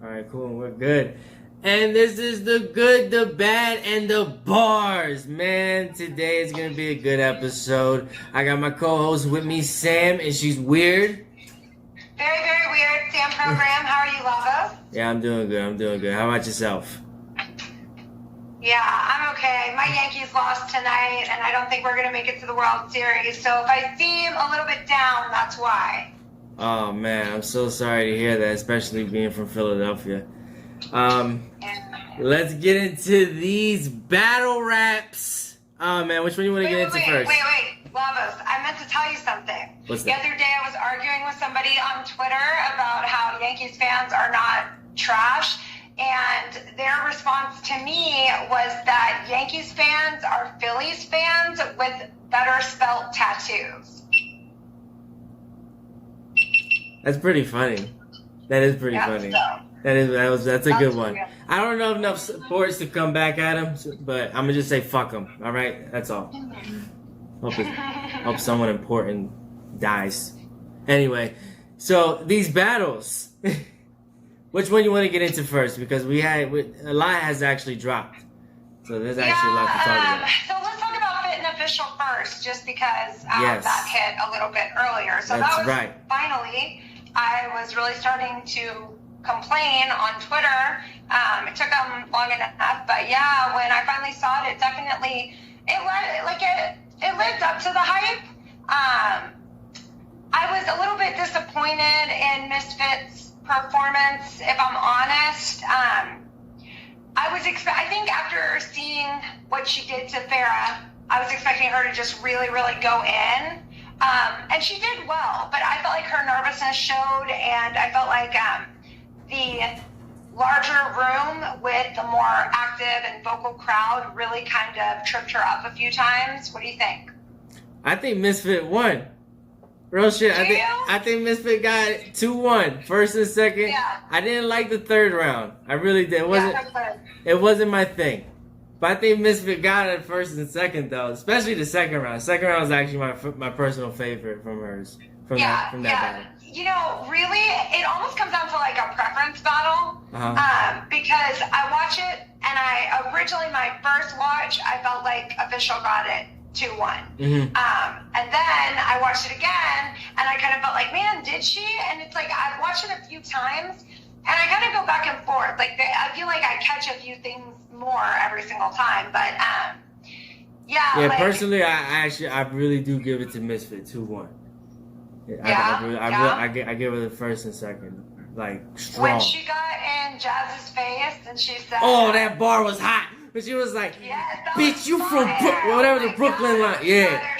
All right, cool. We're good. And this is the good, the bad, and the bars. Man, today is going to be a good episode. I got my co-host with me, Sam, and she's weird. Very, very weird. Sam Program. How are you, LAVOZ? Yeah, I'm doing good. How about yourself? Yeah, I'm okay. My Yankees lost tonight, and I don't think we're going to make it to the World Series. So if I seem a little bit down, that's why. Oh, man, I'm so sorry to hear that, especially being from Philadelphia. Let's get into these battle raps. Oh, man, which one you want to get into first? Wait, LAVOZ, I meant to tell you something. What's the that? other day I was arguing with somebody on Twitter about how Yankees fans are not trash, and their response to me was that Yankees fans are Phillies fans with better spelt tattoos. That's pretty funny. That is pretty funny. So. That's a good one. I don't know enough sports to come back at him, but I'm gonna just say fuck him. All right, that's all. Hope someone important dies. Anyway, so these battles. Which one you want to get into first? Because a lot has actually dropped, so there's actually a lot to talk about. So let's talk about Fit and Official first, just because Yes. that hit a little bit earlier. So That's that was right. Finally, I was really starting to complain on Twitter. It took them long enough, but yeah, when I finally saw it, it lived up to the hype. I was a little bit disappointed in Misfit's performance, if I'm honest. I think after seeing what she did to Farrah, I was expecting her to just really, really go in. And she did well, but I felt like her nervousness showed, and I felt like the larger room with the more active and vocal crowd really kind of tripped her up a few times. What do you think? I think Misfit won. Real shit. I think Misfit got 2-1, first and second. Yeah. I didn't like the third round. I really did. It wasn't my thing. But I think Misfit got it first and second though, especially the second round. Second round was actually my personal favorite from hers. From that battle. You know, really, it almost comes down to like a preference battle. Because I watch it, and originally my first watch, I felt like Official got it 2-1. Mm-hmm. And then I watched it again, and I kind of felt like, man, did she? And it's like, I've watched it a few times, and I kind of go back and forth. Like, I feel like I catch a few things more every single time. But, yeah, like, personally, I really do give it to Misfit 2-1. I give her the first and second, like, strong. When she got in Jazz's face and she said, "Oh, that bar was hot," but she was like, "Bitch, you from whatever the Brooklyn line." Yeah.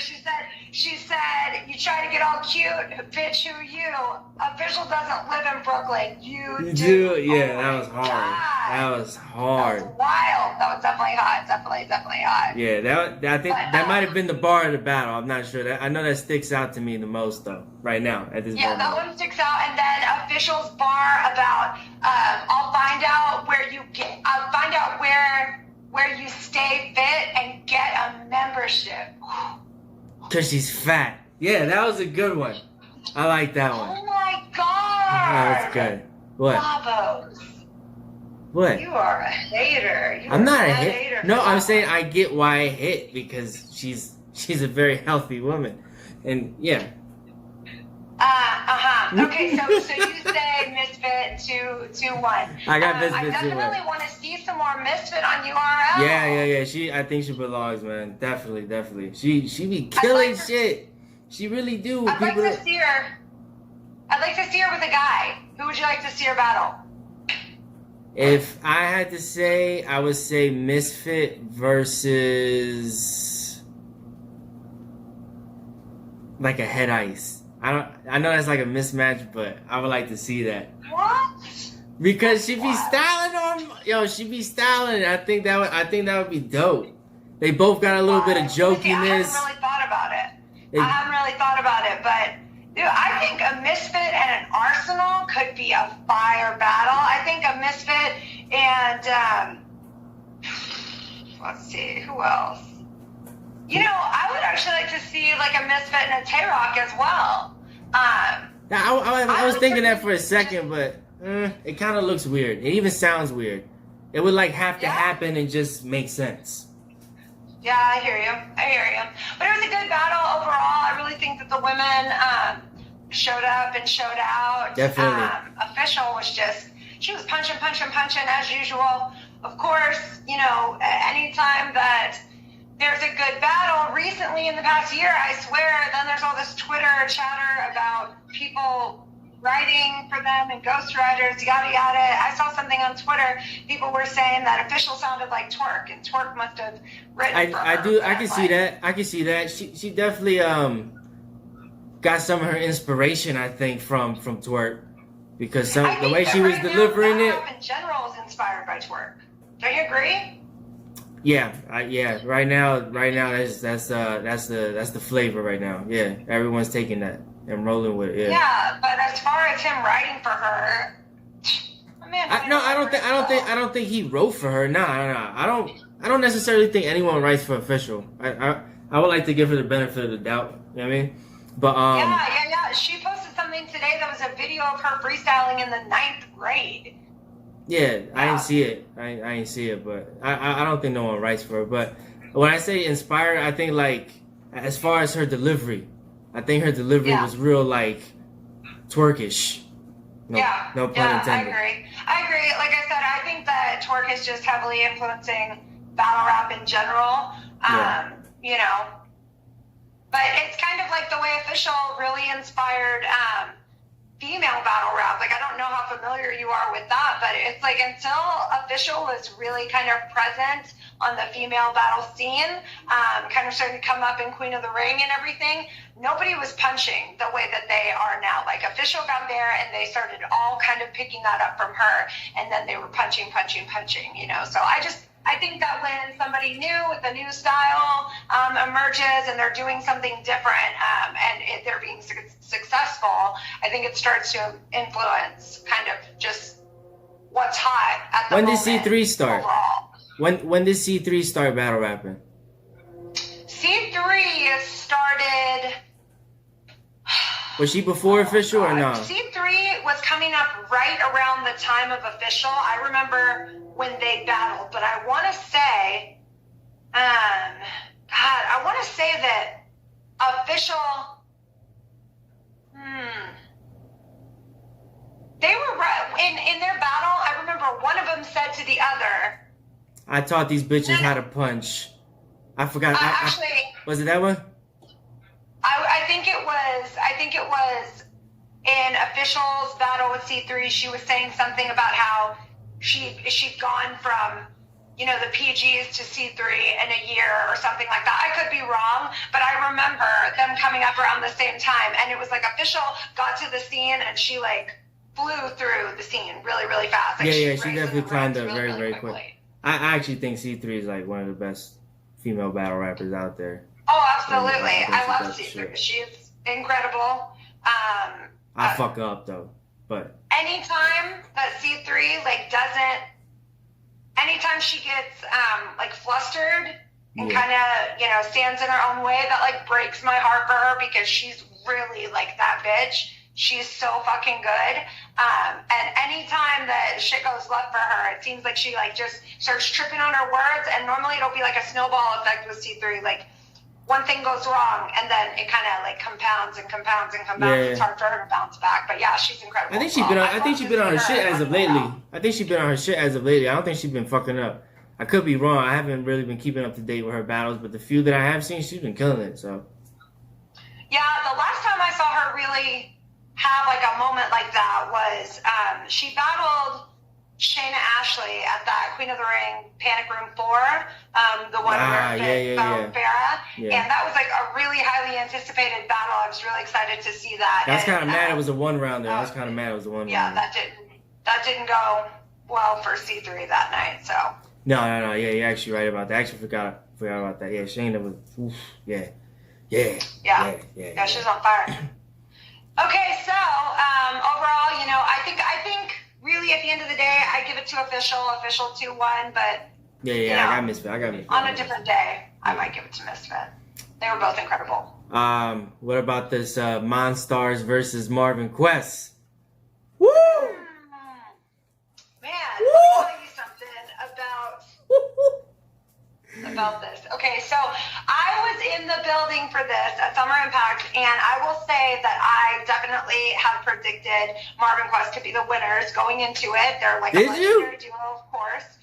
She said, "You try to get all cute, bitch. Who you? Official doesn't live in Brooklyn. You do." Yeah, that was hard. That was hard. That was wild. That was definitely hot. Definitely hot. Yeah, I think that might have been the bar of the battle. I'm not sure. I know that sticks out to me the most though, right now at this moment. Yeah, that one sticks out. And then Official's bar about I'll find out where you stay fit and get a membership. Cause she's fat. Yeah, that was a good one. I like that one. Oh my god. That's good. What? LAVOZ. What? You are a hater. I'm not a hater. No, I'm saying I get why I hit because she's a very healthy woman, and yeah. Okay, so you say Misfit 2-1. I got Misfit 2-1. I definitely want to see some more Misfit on URL. Yeah. I think she belongs, man. Definitely. She be killing shit. She really do. I'd like to see her with a guy. Who would you like to see her battle? If I had to say, I would say Misfit versus like a Head Ice. I know that's like a mismatch, but I would like to see that. What? Because she be styling on, she be styling. I think that would be dope. They both got a little bit of jokiness. I haven't really thought about it. But dude, I think a Misfit and an Arsenal could be a fire battle. I think a Misfit and let's see, who else? You know, I would actually like to see like a Misfit and a Tay-Rock as well. I was thinking that for a second, but it kind of looks weird. It even sounds weird. It would like have to happen and just make sense. Yeah, I hear you. But it was a good battle overall. I really think that the women showed up and showed out. Definitely. Official was she was punching as usual. Of course, you know, anytime that there's a good battle, recently in the past year, I swear, then there's all this Twitter chatter about people writing for them and ghostwriters, yada yada. I saw something on Twitter. People were saying that Official sounded like Twerk, and Twerk must have written for her. I can see that. I can see that. She definitely got some of her inspiration, I think, from Twerk, because the way she was delivering it. In general, is inspired by Twerk. Don't you agree? Yeah. Right now, that's the flavor right now. Yeah, everyone's taking that and rolling with it. Yeah, but as far as him writing for her, man, I don't think he wrote for her. Nah. I don't necessarily think anyone writes for Official. I would like to give her the benefit of the doubt. You know what I mean? But yeah. She posted something today that was a video of her freestyling in the 9th grade. Yeah, I didn't see it. I didn't see it, but I don't think no one writes for her. But when I say inspired, I think like as far as her delivery, I think her delivery was real like Twerkish. No pun intended. I agree. Like I said, I think that Twerk is just heavily influencing battle rap in general. You know, but it's kind of like the way Official really inspired female battle rap. Like, I don't know how familiar you are with that, but it's like until Official was really kind of present on the female battle scene, kind of starting to come up in Queen of the Ring and everything, nobody was punching the way that they are now. Like, Official got there and they started all kind of picking that up from her, and then they were punching, you know. So I think that when somebody new with a new style emerges and they're doing something different and they're being successful, I think it starts to influence kind of just what's hot at the moment. When did C3 start? Overall. When did C3 start battle rapping? C3 started... Was she before Official or no? C3 was coming up right around the time of Official. I remember when they battled, but I want to say, I want to say that Official, they were in their battle. I remember one of them said to the other, I taught these bitches how to punch. I forgot. Was it that one? I think it was in Official's battle with C3. She was saying something about how she'd gone from, you know, the PGs to C3 in a year or something like that. I could be wrong, but I remember them coming up around the same time, and it was like Official got to the scene and she like flew through the scene really, really fast. Like, she definitely climbed up really, very quick. I actually think C3 is like one of the best female battle rappers out there. Oh, absolutely. I love C3. She's incredible. I fuck up though, but anytime that C3 anytime she gets like flustered and kind of, you know, stands in her own way, that like breaks my heart for her, because she's really like that bitch. She's so fucking good. And anytime that shit goes left for her, it seems like she like just starts tripping on her words, and normally it'll be like a snowball effect with C3. Like, one thing goes wrong, and then it kind of like compounds. Yeah. It's hard for her to bounce back. But yeah, she's incredible. I think she's been on her shit as of lately. I don't think she's been fucking up. I could be wrong. I haven't really been keeping up to date with her battles, but the few that I have seen, she's been killing it. So yeah, the last time I saw her really have like a moment like that was she battled Shayna Ashley at that Queen of the Ring Panic Room 4, the one where battled Farrah, and that was like a really highly anticipated battle. I was really excited to see that. I was kind of mad it was a one rounder. Yeah, that didn't go well for C3 that night. So no. Yeah, you're actually right about that. I actually forgot about that. Yeah, Shayna was. Oof, yeah, she's on fire. Okay, so overall, you know, I think really at the end of the day, I give it to Official 2-1, but I got Misfit. On a different day, I might give it to Misfit. They were both incredible. What about this Monstars versus Marv and Quest? Woo! building for this at Summer Impact, and I will say that I definitely have predicted Marv and Quest to be the winners going into it. They're like a legendary duo, of course.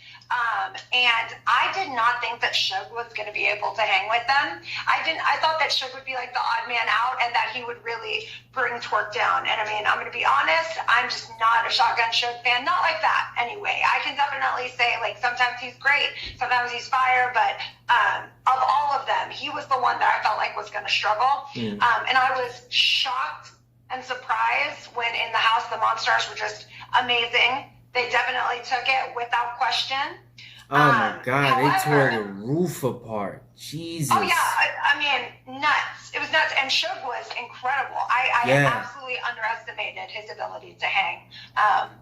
And I did not think that Suge was going to be able to hang with them. I thought that Suge would be like the odd man out and that he would really bring Twerk down. And I mean, I'm going to be honest, I'm just not a Shotgun Suge fan. Not like that anyway. I can definitely say, like, sometimes he's great, sometimes he's fire, but of all of them, he was the one that I felt like was going to struggle. And I was shocked and surprised when in the house the Monstars were just amazing. They definitely took it without question. Oh my God, however, they tore the roof apart. Jesus. Oh yeah, I mean, nuts. It was nuts, and Suge was incredible. I absolutely underestimated his ability to hang,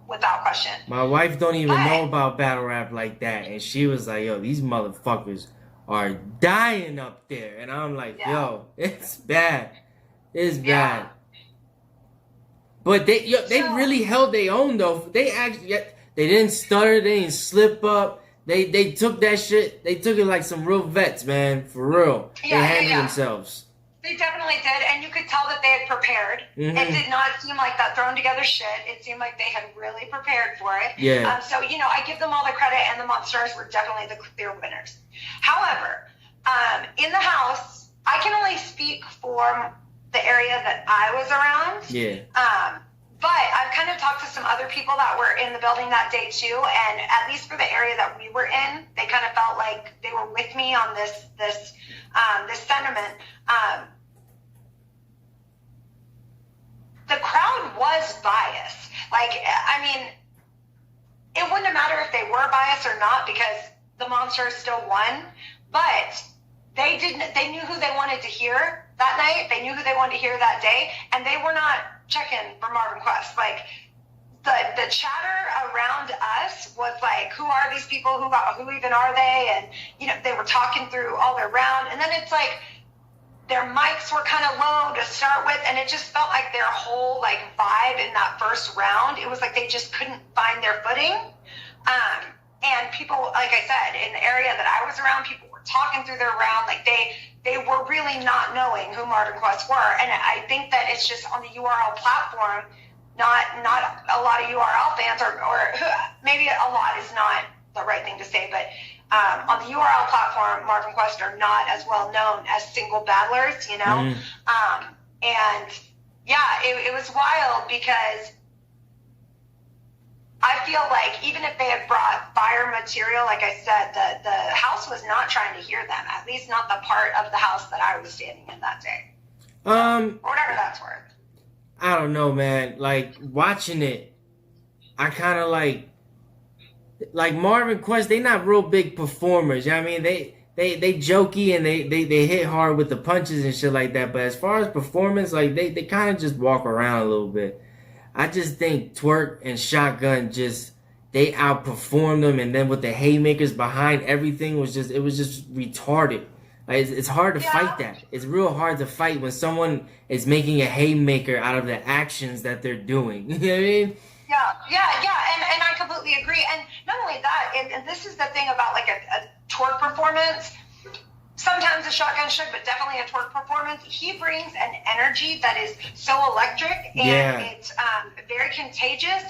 without question. My wife don't even know about battle rap like that, and she was like, "Yo, these motherfuckers are dying up there," and I'm like, "Yo, it's bad. It's bad." But they really held their own though. They actually, they didn't stutter, they didn't slip up. They took that shit. They took it like some real vets, man, for real. They handled themselves. They definitely did, and you could tell that they had prepared. It did not seem like that thrown together shit. It seemed like they had really prepared for it. Yeah. So I give them all the credit, and the Monstars were definitely the clear winners. However, in the house, I can only speak for the area that I was around. Yeah. But I've kind of talked to some other people that were in the building that day too, and at least for the area that we were in, they kind of felt like they were with me on this sentiment. The crowd was biased. Like, I mean, it wouldn't have mattered if they were biased or not because the Monstars still won, but they knew who they wanted to hear that night. They knew who they wanted to hear that day, and they were not checking for Marv and Quest. Like, the chatter around us was like, who are these people? Who even are they? And they were talking through all their round, and then it's like their mics were kind of low to start with, and it just felt like their whole like vibe in that first round, it was like they just couldn't find their footing. And people, like I said, in the area that I was around, people were talking through their round, like they were really not knowing who Marv and Quest were. And I think that it's just on the URL platform, not a lot of URL fans, or maybe a lot is not the right thing to say, but on the URL platform, Marv and Quest are not as well known as single battlers, And yeah, it was wild because I feel like even if they had brought fire material, like I said, the house was not trying to hear them, at least not the part of the house that I was standing in that day. Or whatever that's worth. I don't know, man. Like, watching it, I kind of like Marv and Quest, they not real big performers. You know what I mean? They jokey and they hit hard with the punches and shit like that. But as far as performance, like they kind of just walk around a little bit. I just think Twerk and Shotgun they outperformed them, and then with the haymakers behind everything it was just retarded. Like it's hard to fight that. It's real hard to fight when someone is making a haymaker out of the actions that they're doing. You know what I mean? Yeah, and I completely agree. And not only that, and this is the thing about like a Twerk performance. Sometimes a Shotgun Suge, but definitely a Twerk performance. He brings an energy that is so electric, and it's very contagious.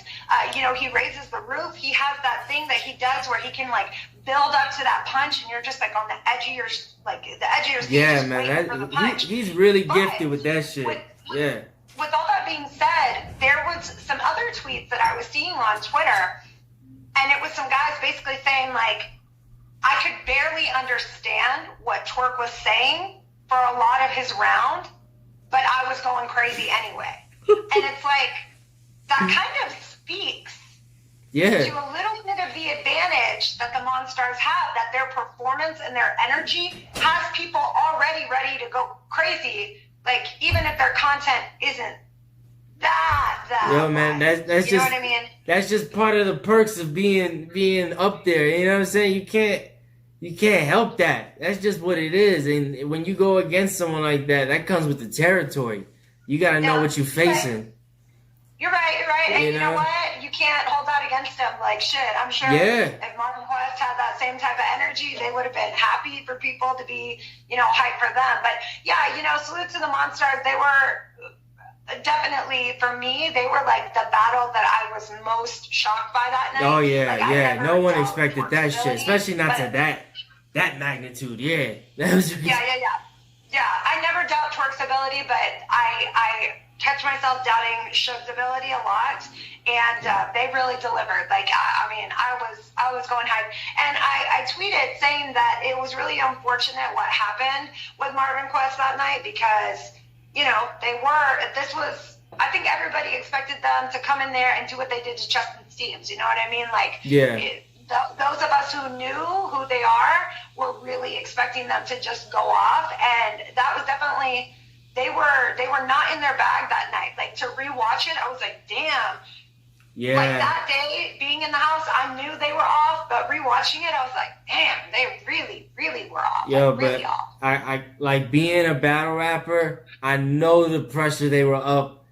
He raises the roof. He has that thing that he does where he can like build up to that punch, and you're just like on the edge of your seat. Yeah, man, he's really gifted with that shit. With all that being said, there was some other tweets that I was seeing on Twitter, and it was some guys basically saying like, I could barely understand what Twerk was saying for a lot of his round, but I was going crazy anyway. And it's like, that kind of speaks to a little bit of the advantage that the Monstars have, that their performance and their energy has people already ready to go crazy, like even if their content isn't that yo, man, that's you know what I mean? That's just part of the perks of being up there. You know what I'm saying? You can't help that. That's just what it is. And when you go against someone like that comes with the territory. You gotta know what you're facing. You're right. And you know what? You can't hold that against them. Like, shit, I'm sure if Marvin Quest had that same type of energy, they would have been happy for people to be, hyped for them. But yeah, salute to the Monstars. They were definitely, for me, they were like the battle that I was most shocked by that night. Oh yeah, no one expected that shit, especially not to that magnitude. Yeah, that was just... Yeah, I never doubt Twerk's ability, but I catch myself doubting Suge's ability a lot, and they really delivered. Like, I mean, I was going hype, and I tweeted saying that it was really unfortunate what happened with Marvin Quest that night because, I think everybody expected them to come in there and do what they did to Justin Stevens, you know what I mean? Like, those of us who knew who they are were really expecting them to just go off, and that was definitely... They were not in their bag that night. Like, to rewatch it, I was like, damn. Yeah. Like, that day, being in the house, I knew they were off, but rewatching it, I was like, damn, they really, really were off. Yo, like, really but off. I like being a battle rapper, I know the pressure they were up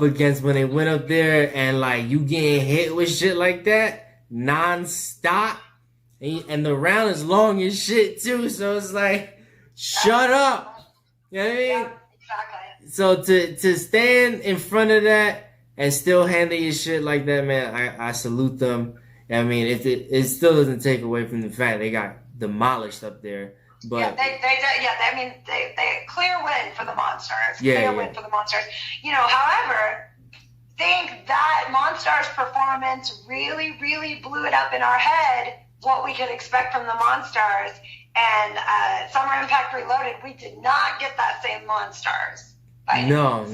against when they went up there, and like you getting hit with shit like that non-stop, and the round is long as shit too, so it's like, shut up. You know what I mean? Yeah, exactly. So to stand in front of that and still handle your shit like that, man, I salute them. I mean, it still doesn't take away from the fact they got demolished up there. But they clear win for the Monstars. Win for the Monstars. However, think that Monstars performance really, really blew it up in our head what we could expect from the Monstars. And Summer Impact Reloaded, we did not get that same Monstars. No.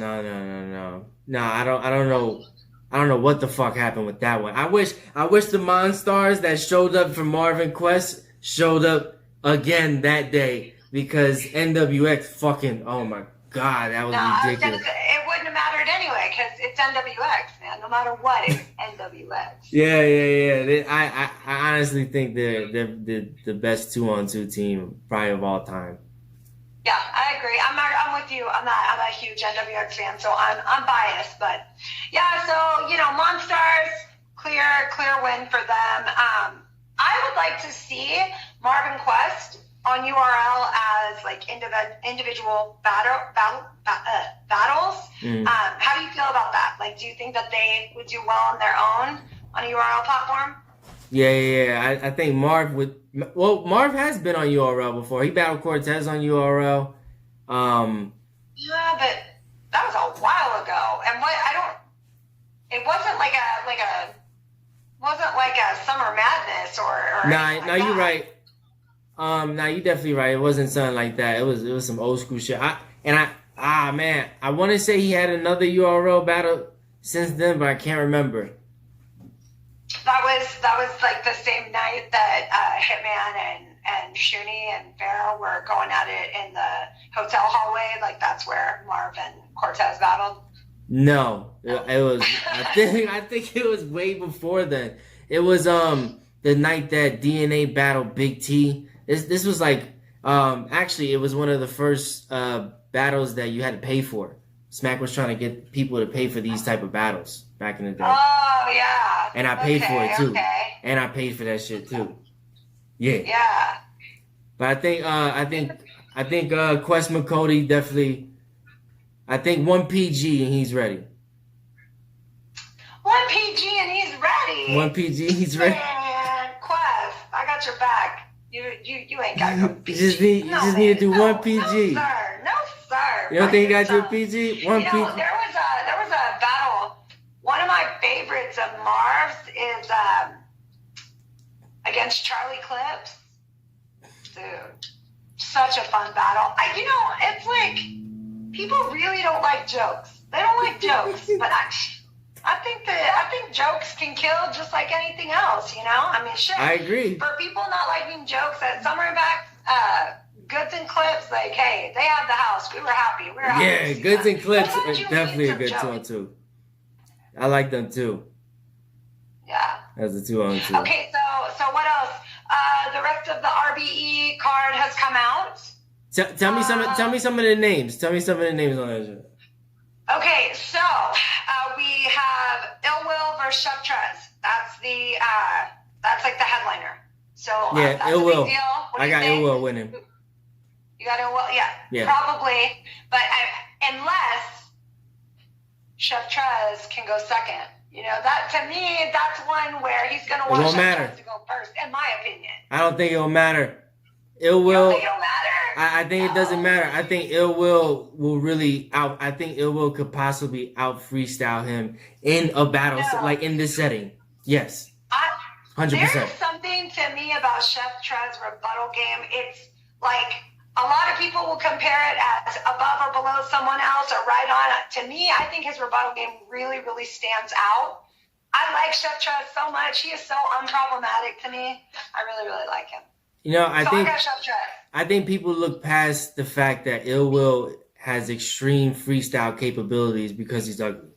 I don't know what the fuck happened with that one. I wish the Monstars that showed up for Marvin Quest showed up again that day, because NWX fucking, oh my god, that was ridiculous. It wouldn't have mattered anyway, because it's NWX, man. No matter what, it's NWX. Yeah. I honestly think they're the best 2-on-2 team probably of all time. Yeah, I agree. I'm with you. I'm a huge NWX fan, so I'm biased, but yeah. So Monstars, clear win for them. I would like to see Marvin Quest on URL as like individual battles. How do you feel about that? Like, do you think that they would do well on their own on a URL platform? Yeah. I think Marv would. Well, Marv has been on URL before. He battled Cortez on URL. Yeah, but that was a while ago. And it wasn't like a Summer Madness or No, you're right. No, you're definitely right. It wasn't something like that. It was some old school shit. Man, I want to say he had another URL battle since then, but I can't remember. That was like the same night that Hitman and Shoney and Farrah were going at it in the hotel hallway. Like, that's where Marv and Cortez battled. No, it was. I think it was way before then. It was the night that DNA battled Big T. This was like actually it was one of the first battles that you had to pay for. Smack was trying to get people to pay for these type of battles back in the day. Oh yeah. And I paid for it too. Okay. And I paid for that shit too. Yeah. Yeah. But I think Quest McCody definitely. I think 1 PG and he's ready. 1 PG and he's ready. 1 PG, he's ready. Man, Quest, I got your back. You ain't got no PG. You just need to do 1 PG. No, sir. You don't think you got to do PG? 1 PG. There was a battle. One of my favorites of Marv's is against Charlie Clips. Dude, such a fun battle. It's like people really don't like jokes. They don't like jokes, but I think jokes can kill just like anything else, I mean, shit. I agree. For people not liking jokes at Summer Impact, Goods and Clips, like, hey, they had the house. We were happy. Yeah, Goods and Clips are definitely a good 2-on-2. I like them too. Yeah. As a 2-on-2. Okay, so what else? The rest of the RBE card has come out. Tell me some of the names. Tell me some of the names on that shit. Okay, so we have Ill Will versus Chef Trez. That's like the headliner. So yeah, that's Ill a Will. big deal. What do I you got think? Ill Will winning. You got Ill Will? Yeah. Probably. But unless Chef Trez can go second. You know, that to me, that's one where he's going to want Chef Trez to go first, in my opinion. I don't think it'll matter. Ill Will. You don't think it'll matter? I think it doesn't matter. I think Ill Will really out. I think Ill Will could possibly out freestyle him in a battle, like in this setting. Yes. 100%. There's something to me about Chef Trez's rebuttal game. It's like a lot of people will compare it as above or below someone else or right on. To me, I think his rebuttal game really, really stands out. I like Chef Trez so much. He is so unproblematic to me. I really, really like him. You know, I got Chef Trez. I think people look past the fact that Ill Will has extreme freestyle capabilities because he's ugly.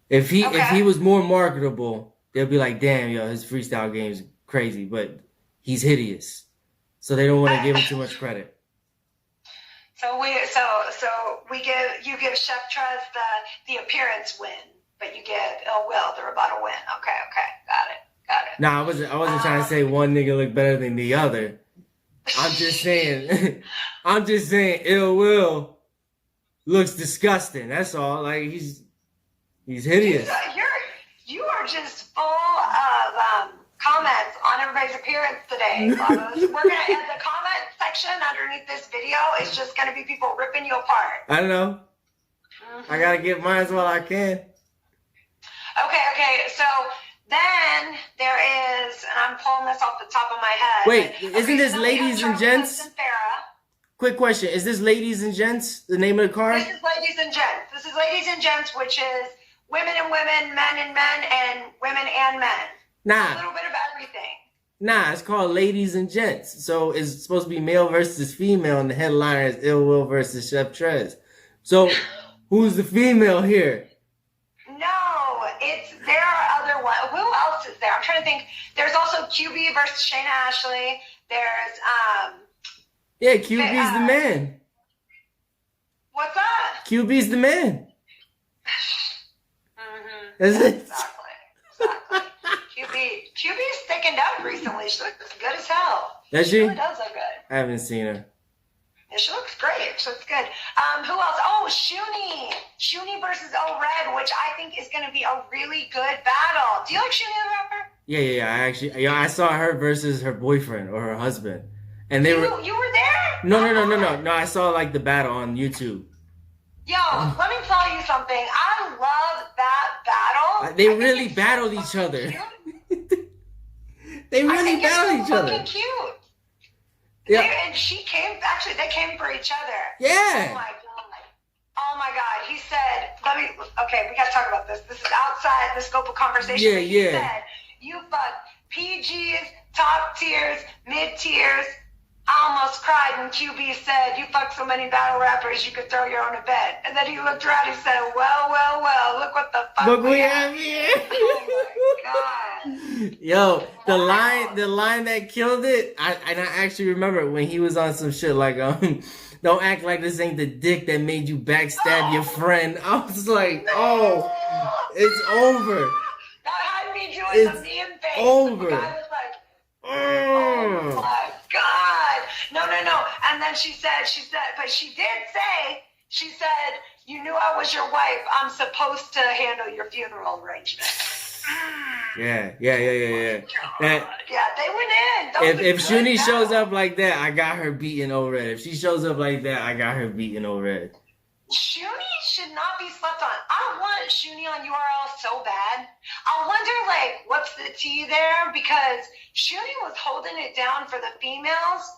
If he was more marketable, they'll be like, damn, yo, his freestyle game is crazy, but he's hideous. So they don't want to give him too much credit. So you give Chef Trez the appearance win, but you give Ill Will the rebuttal win. Okay, got it. No, I wasn't trying to say one nigga look better than the other. I'm just saying Ill Will looks disgusting. That's all. Like he's hideous. You are just full of comments on everybody's appearance today, LAVOZ. We're gonna end the comment section underneath this video. It's just gonna be people ripping you apart. I don't know. Mm-hmm. I gotta get mine while I can. Okay. So then there is, and I'm pulling this off the top of my head. Wait, isn't this ladies and gents? Quick question: is this ladies and gents the name of the card? This is ladies and gents. This is ladies and gents, which is women and women, men and men, and women and men. Nah. A little bit of everything. Nah, it's called ladies and gents. So it's supposed to be male versus female, and the headliner is Ill Will versus Chef Trez. So who's the female here? No, there are other ones. Who else is there? I'm trying to think. There's also QB versus Shayna Ashley. There's yeah, QB's the man. What's that? QB's the man. Mm-hmm. Is it? Exactly. QB's thickened up recently. She looks good as hell. Does she? She really does look good. I haven't seen her. Yeah, she looks great. She looks good. Who else? Oh, Shoney. Shoney versus O-Red, which I think is going to be a really good battle. Do you like Shoney the rapper? Yeah. I saw her versus her boyfriend or her husband, and you were there? No. I saw like the battle on YouTube. Yo, let me tell you something. I love that battle. They really battled each other. They really battled each other. Cute. Yeah. And they came for each other. Yeah. Oh my God. He said, we got to talk about this. This is outside the scope of conversation. Yeah. He said, you fuck PGs, top tiers, mid tiers. I almost cried when QB said, you fuck so many battle rappers you could throw your own event. And then he looked around and said, well, look what the fuck we have here. Oh my God. Yo, the line that killed it, I actually remember when he was on some shit like, don't act like this ain't the dick that made you backstab your friend. I was like, it's over. That had me doing the meme face. Over. The guy was like, oh my God. No. And then she said, but she did say, you knew I was your wife. I'm supposed to handle your funeral arrangement. Yeah. Yeah, they went in. If Shoney shows up like that, I got her beating O-Red. If she shows up like that, I got her beating O-Red. Shoney should not be slept on. I want Shoney on URL so bad. I wonder, what's the tea there? Because Shoney was holding it down for the females.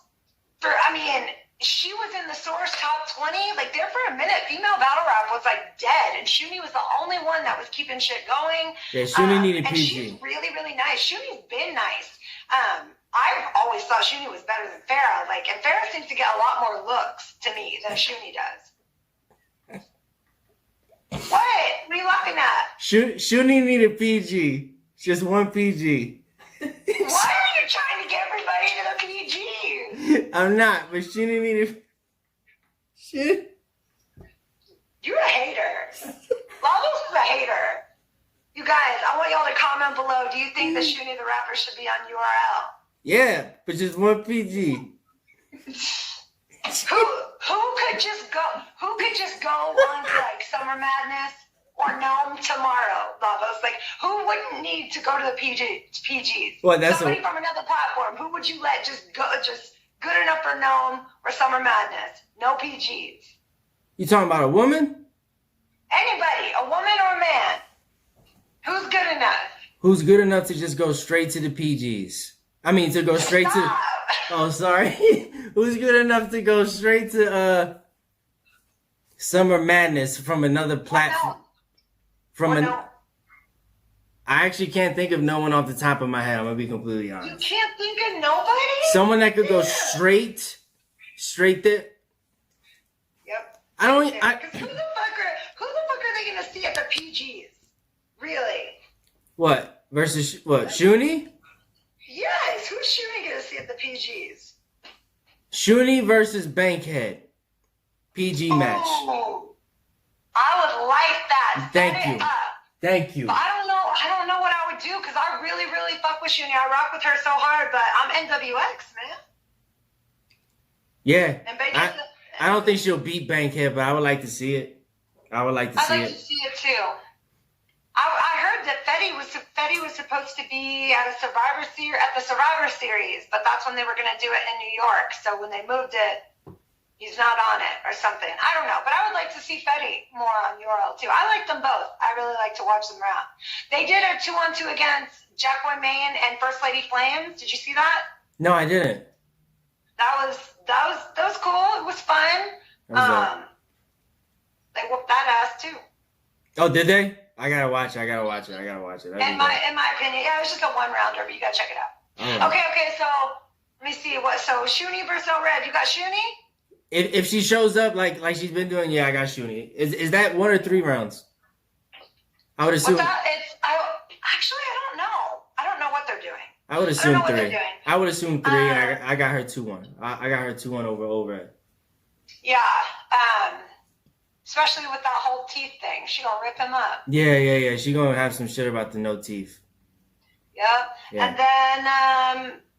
She was in the Source top 20. There for a minute, female battle rap was, dead. And Shoney was the only one that was keeping shit going. Yeah, Shoney needed PG. And she's really, really nice. Shoney's been nice. I've always thought Shoney was better than Farrah. And Farrah seems to get a lot more looks to me than Shoney does. What are you laughing at? Shoney needed PG. Just one PG. Why are you trying to get everybody to the PG? I'm not, but Shoney needed... Shit. Lavos is a hater. You guys, I want y'all to comment below. Do you think that Shoney the rapper should be on URL? Yeah, but just one PG. Who could just go on like Summer Madness or Gnome tomorrow, Lavos? Like, who wouldn't need to go to the PGs? Well, that's somebody from another platform. Who would you let just go? Just good enough for Gnome or Summer Madness? No PGs. You talking about a woman? Anybody, a woman or a man. Who's good enough? Who's good enough to just go straight to the PGs? I mean, to go straight to... Oh, sorry. Who's good enough to go straight to Summer Madness from another platform? I actually can't think of no one off the top of my head. I'm going to be completely honest. You can't think of nobody? Someone that could go straight there. Yep. I don't... Who the fuck are they going to see at the PGs? Really? What? Versus what? Shoney? Yes. Who's Shoney gonna see at the PGs? Shoney versus Bankhead. PG match. Oh, I would like that. Thank you. But I don't know what I would do because I really, really fuck with Shoney. I rock with her so hard, but I'm NWX, man. Yeah. And I don't think she'll beat Bankhead, but I would like to see it. I'd like to see it too. I heard that Fetty was supposed to be at the Survivor Series, but that's when they were going to do it in New York. So when they moved it, he's not on it or something. I don't know, but I would like to see Fetty more on URL too. I like them both. I really like to watch them rap. They did a 2-on-2 against Jackboy Maine and First Lady Flames. Did you see that? No, I didn't. That was cool. It was fun. They whooped that ass too. Oh, did they? I gotta watch it. In my opinion, yeah, it was just a 1-rounder, but you gotta check it out. Oh. Okay, so let me see so Shoney versus Red. You got Shoney? If she shows up like she's been doing, yeah, I got Shoney. Is that 1 or 3 rounds? I would assume. Actually, I don't know. I don't know what they're doing. I would assume 3. I would assume 3. And I got her 2-1. I got her 2-1 over. Yeah. Especially with that whole teeth thing. She gonna rip him up. Yeah. She gonna have some shit about the no teeth. Yep. Yeah. And then,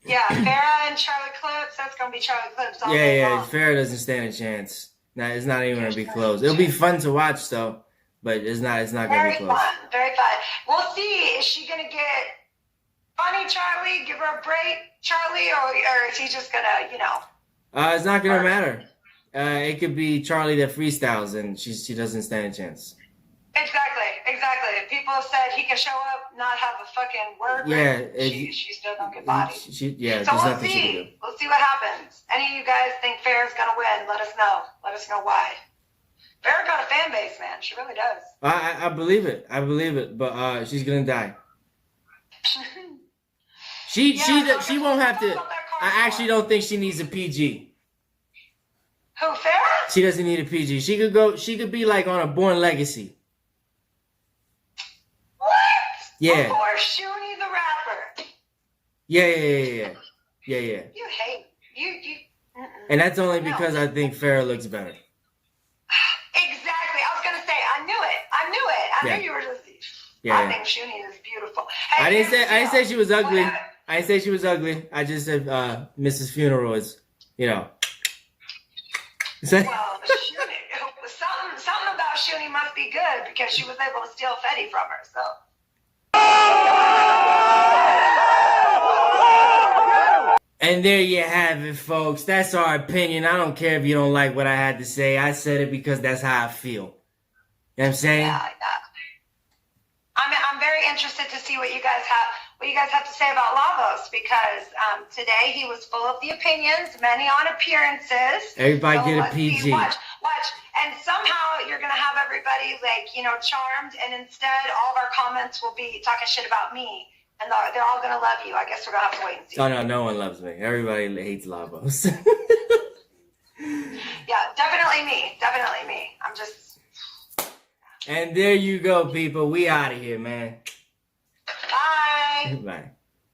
Farrah and Charlie Clips. That's gonna be Charlie Clips all day long. Farrah doesn't stand a chance. It's not even gonna be close. It'll be fun to watch though, but it's not gonna be close. Very fun. We'll see. Is she gonna get funny Charlie, give her a break, Charlie, or is he just gonna, It's not gonna matter. It could be Charlie that freestyles, and she doesn't stand a chance. Exactly. People have said he can show up, not have a fucking word. Yeah. She still don't get bodied. So we'll see. We'll see what happens. Any of you guys think Farrah's gonna win? Let us know. Let us know why. Farrah got a fan base, man. She really does. I believe it. But she's gonna die. She won't have to. I actually don't think she needs a PG. Who, Farrah? She doesn't need a PG. She could be like on a Born Legacy. What? Yeah. Before Shoney the rapper. Yeah. You hate you. And that's only because I think Farrah looks better. Exactly. I was gonna say I knew it. I knew you were just. I think Shoney is beautiful. Hey, I didn't say she was ugly. I didn't say she was ugly. I just said Mrs. Funeral is, Well, Shoney, something about Shoney must be good because she was able to steal Fetty from her. So. And there you have it, folks. That's our opinion. I don't care if you don't like what I had to say. I said it because that's how I feel. You know what I'm saying? Yeah. I'm very interested to see what you guys have to say about LAVOZ because today he was full of the opinions, many on appearances. Everybody get a PG. Watch. And somehow you're going to have everybody charmed, and instead all of our comments will be talking shit about me. And they're all going to love you. I guess we're going to have to wait and see. Oh, no one loves me. Everybody hates LAVOZ. Yeah, definitely me. I'm just... And there you go, people. We out of here, man. Bye. Bye.